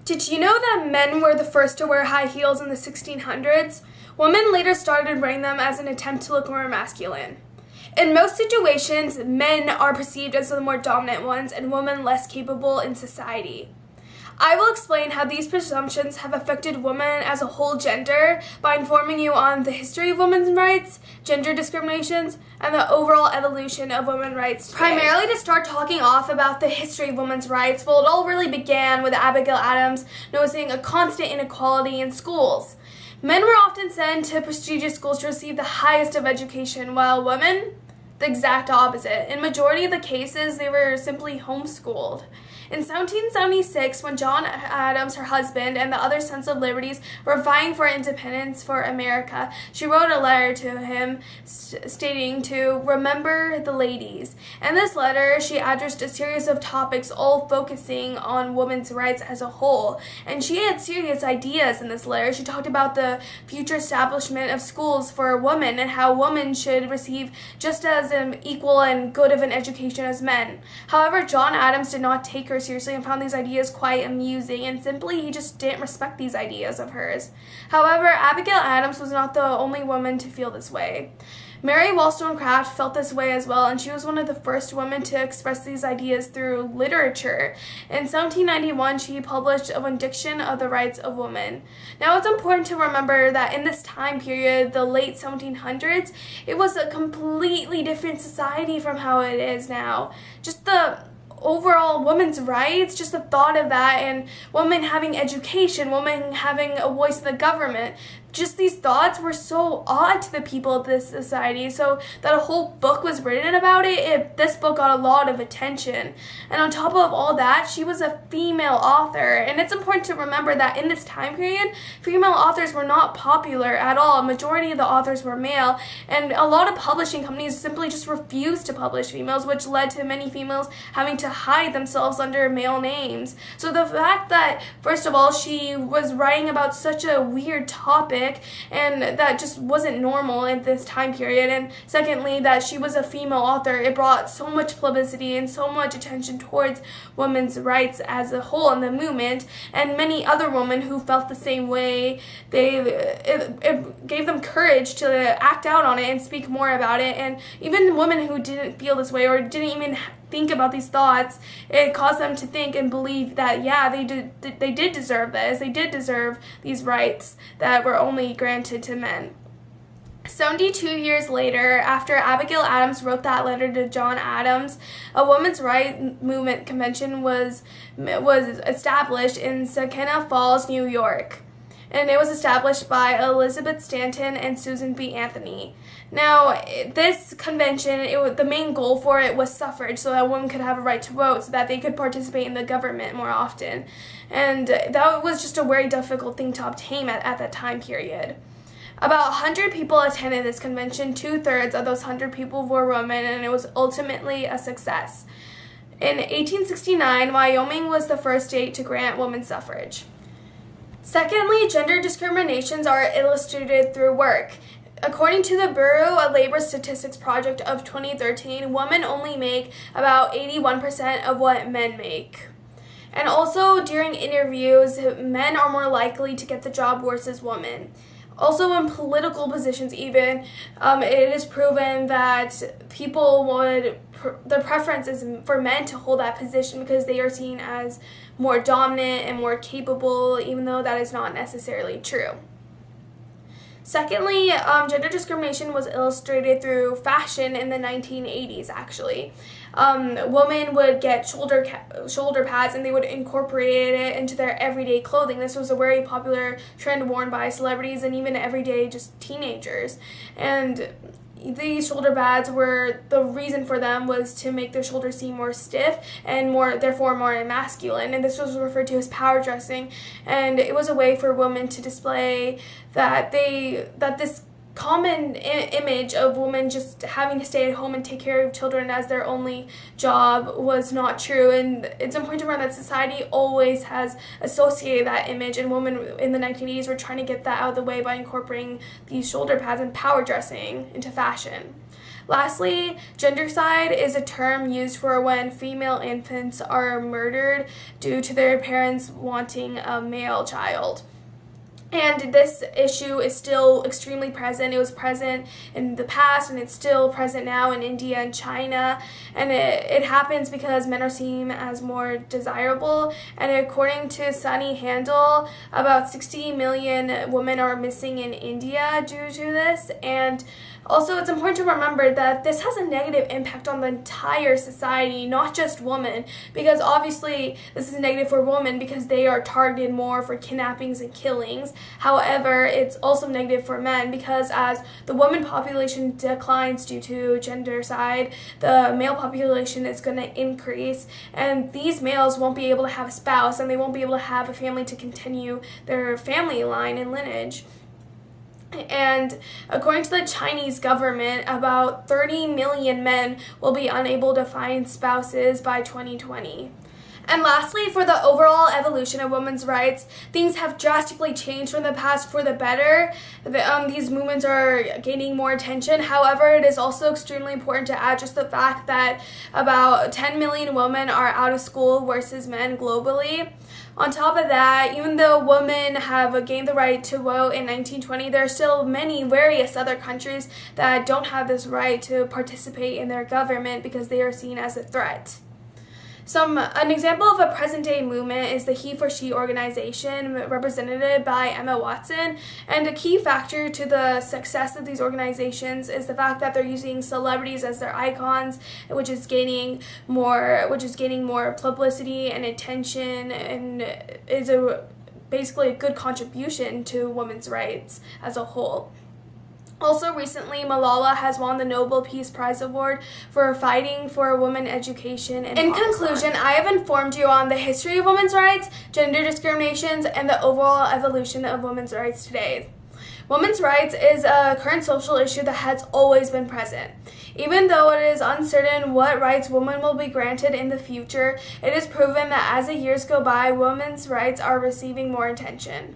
Did you know that men were the first to wear high heels in the 1600s? Women later started wearing them as an attempt to look more masculine. In most situations, men are perceived as the more dominant ones and women less capable in society. I will explain how these presumptions have affected women as a whole gender by informing you on the history of women's rights, gender discriminations, and the overall evolution of women's rights today. Primarily to start talking off about the history of women's rights, well, it all really began with Abigail Adams noticing a constant inequality in schools. Men were often sent to prestigious schools to receive the highest of education, while women, the exact opposite. In majority of the cases, they were simply homeschooled. In 1776, when John Adams, her husband, and the other Sons of Liberties were vying for independence for America, she wrote a letter to him stating to remember the ladies. In this letter, she addressed a series of topics all focusing on women's rights as a whole. And she had serious ideas in this letter. She talked about the future establishment of schools for women and how women should receive just as an equal and good of an education as men. However, John Adams did not take her seriously and found these ideas quite amusing, and simply he just didn't respect these ideas of hers. However, Abigail Adams was not the only woman to feel this way. Mary Wollstonecraft felt this way as well, and she was one of the first women to express these ideas through literature. In 1791, she published a rendition of the rights of women. Now, it's important to remember that in this time period, the late 1700s, it was a completely different society from how it is now. Just the overall women's rights, just the thought of that, and women having education, women having a voice in the government, just these thoughts were so odd to the people of this society, so that a whole book was written about it. This book got a lot of attention. And on top of all that, she was a female author. And it's important to remember that in this time period, female authors were not popular at all. A majority of the authors were male, and a lot of publishing companies simply just refused to publish females, which led to many females having to hide themselves under male names. So the fact that, first of all, she was writing about such a weird topic, and that just wasn't normal in this time period, and secondly, that she was a female author, it brought so much publicity and so much attention towards women's rights as a whole in the movement, and many other women who felt the same way, it gave them courage to act out on it and speak more about it. And even women who didn't feel this way or didn't even think about these thoughts, it caused them to think and believe that, yeah, they did deserve this. They did deserve these rights that were only granted to men. 72 years later, after Abigail Adams wrote that letter to John Adams, a women's rights movement convention was established in Saginaw Falls, New York. And it was established by Elizabeth Stanton and Susan B. Anthony. Now, this convention, the main goal for it was suffrage, so that women could have a right to vote, so that they could participate in the government more often. And that was just a very difficult thing to obtain at that time period. About 100 people attended this convention. 2/3 of those 100 people were women, and it was ultimately a success. In 1869, Wyoming was the first state to grant women's suffrage. Secondly, gender discriminations are illustrated through work. According to the Bureau of Labor Statistics Project of 2013, women only make about 81% of what men make. And also, during interviews, men are more likely to get the job versus women. Also, in political positions even, it is proven that the preference is for men to hold that position because they are seen as more dominant and more capable, even though that is not necessarily true. Secondly, gender discrimination was illustrated through fashion in the 1980s, actually. Women would get shoulder pads, and they would incorporate it into their everyday clothing. This was a very popular trend worn by celebrities and even everyday just teenagers. And these shoulder pads the reason for them was to make their shoulders seem more stiff and therefore more masculine. And this was referred to as power dressing. And it was a way for women to display that this common image of women just having to stay at home and take care of children as their only job was not true. And it's important to remember that society always has associated that image, and women in the 1980s were trying to get that out of the way by incorporating these shoulder pads and power dressing into fashion. Lastly, gendercide is a term used for when female infants are murdered due to their parents wanting a male child. And this issue is still extremely present. It was present in the past and it's still present now in India and China. And it happens because men are seen as more desirable. And according to Sunny Handel, about 60 million women are missing in India due to this. And also, it's important to remember that this has a negative impact on the entire society, not just women, because obviously this is negative for women because they are targeted more for kidnappings and killings. However, it's also negative for men because as the woman population declines due to gendercide, the male population is going to increase, and these males won't be able to have a spouse and they won't be able to have a family to continue their family line and lineage. And according to the Chinese government, about 30 million men will be unable to find spouses by 2020. And lastly, for the overall evolution of women's rights, things have drastically changed from the past for the better. These movements are gaining more attention. However, it is also extremely important to add just the fact that about 10 million women are out of school versus men globally. On top of that, even though women have gained the right to vote in 1920, there are still many various other countries that don't have this right to participate in their government because they are seen as a threat. An example of a present-day movement is the He for She organization, represented by Emma Watson. And a key factor to the success of these organizations is the fact that they're using celebrities as their icons, which is gaining more publicity and attention, and is basically a good contribution to women's rights as a whole. Also, recently, Malala has won the Nobel Peace Prize Award for fighting for women education. In conclusion, I have informed you on the history of women's rights, gender discriminations, and the overall evolution of women's rights today. Women's rights is a current social issue that has always been present. Even though it is uncertain what rights women will be granted in the future, it is proven that as the years go by, women's rights are receiving more attention.